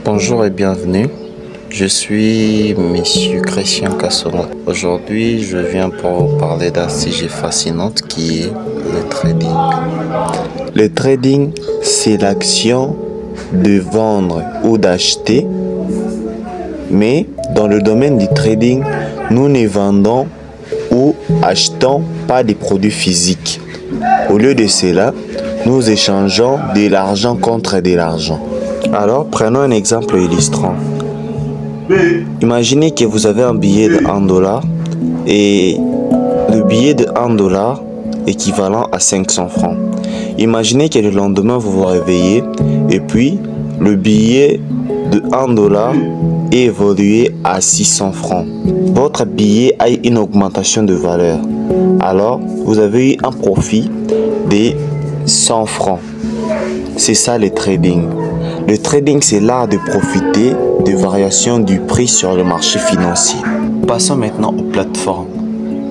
Bonjour et bienvenue. Je suis Monsieur Christian Kassonga. Aujourd'hui, je viens pour vous parler d'un sujet fascinant qui est le trading. Le trading, c'est l'action de vendre ou d'acheter. Mais dans le domaine du trading, nous ne vendons ou achetons pas des produits physiques. Au lieu de cela, nous échangeons de l'argent contre de l'argent. Alors, prenons un exemple illustrant. Imaginez que vous avez un billet de 1 dollar et le billet de 1 dollar équivalent à 500 francs. Imaginez que le lendemain, vous vous réveillez et puis le billet de 1 dollar est évolué à 600 francs. Votre billet a eu une augmentation de valeur. Alors, vous avez eu un profit de 100 francs. C'est ça le trading. Le trading, c'est l'art de profiter des variations du prix sur le marché financier. Passons maintenant aux plateformes.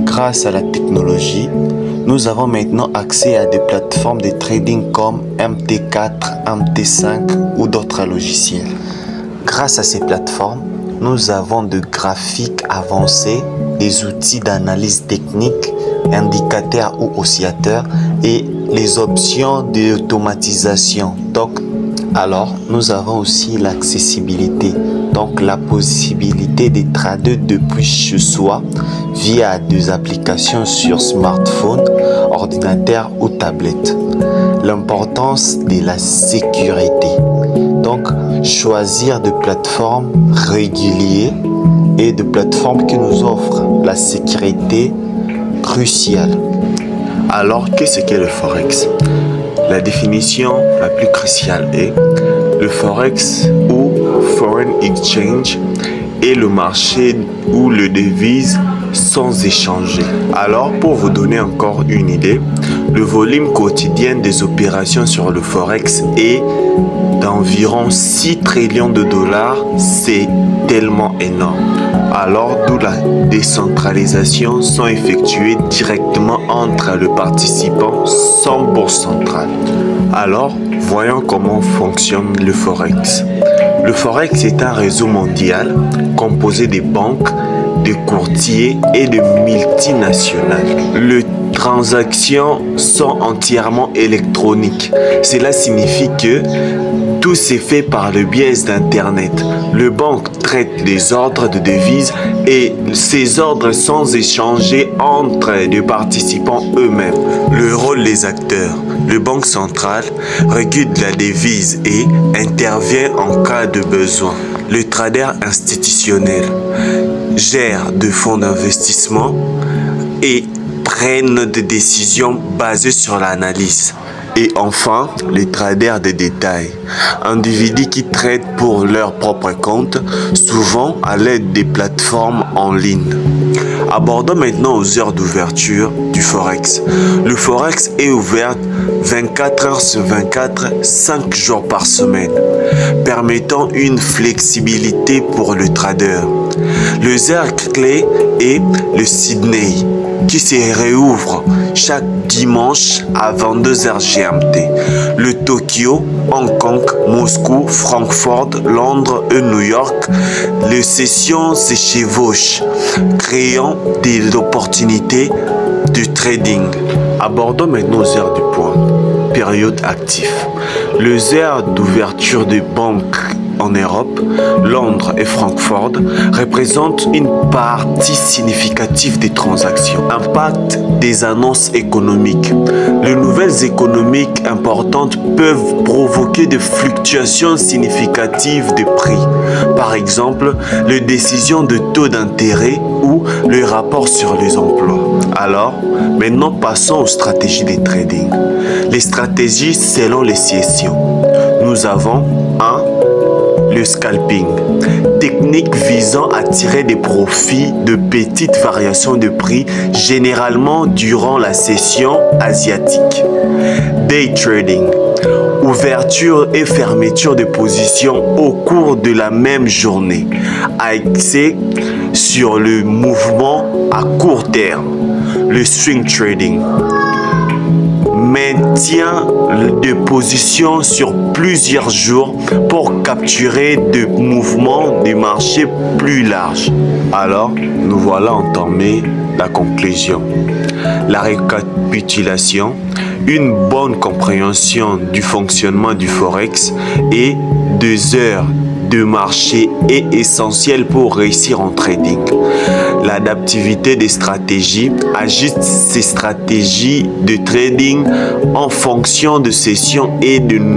Grâce à la technologie, nous avons maintenant accès à des plateformes de trading comme MT4, MT5 ou d'autres logiciels. Grâce à ces plateformes, nous avons de graphiques avancés, des outils d'analyse technique, indicateurs ou oscillateurs et les options d'automatisation. Alors, nous avons aussi l'accessibilité, donc la possibilité de trader depuis chez soi via des applications sur smartphone, ordinateur ou tablette. L'importance de la sécurité, donc choisir des plateformes régulières et des plateformes qui nous offrent la sécurité cruciale. Alors, qu'est-ce qu'est le Forex? La définition la plus cruciale est le Forex ou Foreign Exchange est le marché où les devises sont échangées. Alors, pour vous donner encore une idée, le volume quotidien des opérations sur le Forex est d'environ 6 trillions de dollars. C'est tellement énorme. Alors, d'où la décentralisation sont effectuées directement entre le participant sans bourse centrale. Alors, voyons comment fonctionne le Forex. Le Forex est un réseau mondial composé de banques, de courtiers et de multinationales. Les transactions sont entièrement électroniques. Cela signifie que tout s'est fait par le biais d'Internet. Le banque traite les ordres de devises et ces ordres sont échangés entre les participants eux-mêmes. Le rôle des acteurs. Le banque centrale régule la devise et intervient en cas de besoin. Le trader institutionnel gère des fonds d'investissement et prennent des décisions basées sur l'analyse. Et enfin, les traders de détail, individus qui traitent pour leur propre compte, souvent à l'aide des plateformes en ligne. Abordons maintenant aux heures d'ouverture du Forex. Le Forex est ouvert 24 heures sur 24, 5 jours par semaine, permettant une flexibilité pour le trader. Le heure clé est le Sydney, qui se réouvre chaque dimanche à 22h GMT. Le Tokyo, Hong Kong, Moscou, Francfort, Londres et New York, les sessions se chevauchent, créant des opportunités de trading. Abordons maintenant les heures du point. Période active. Les heures d'ouverture des banques en Europe, Londres et Francfort représentent une partie significative des transactions. Impact des annonces économiques. Les nouvelles économiques importantes peuvent provoquer des fluctuations significatives de prix. Par exemple, les décisions de taux d'intérêt ou le rapport sur les emplois. Alors, maintenant passons aux stratégies de trading. Les stratégies selon les sessions. Nous avons 1. Le scalping, technique visant à tirer des profits de petites variations de prix, généralement durant la session asiatique. Day trading, ouverture et fermeture de positions au cours de la même journée, axé sur le mouvement à court terme. Le swing trading, maintient de position sur plusieurs jours pour capturer des mouvements du marché plus larges. Alors, nous voilà entamé la conclusion. La récapitulation, une bonne compréhension du fonctionnement du Forex et 2 heures de marché est essentielle pour réussir en trading. L'adaptivité des stratégies ajuste ses stratégies de trading en fonction de sessions et de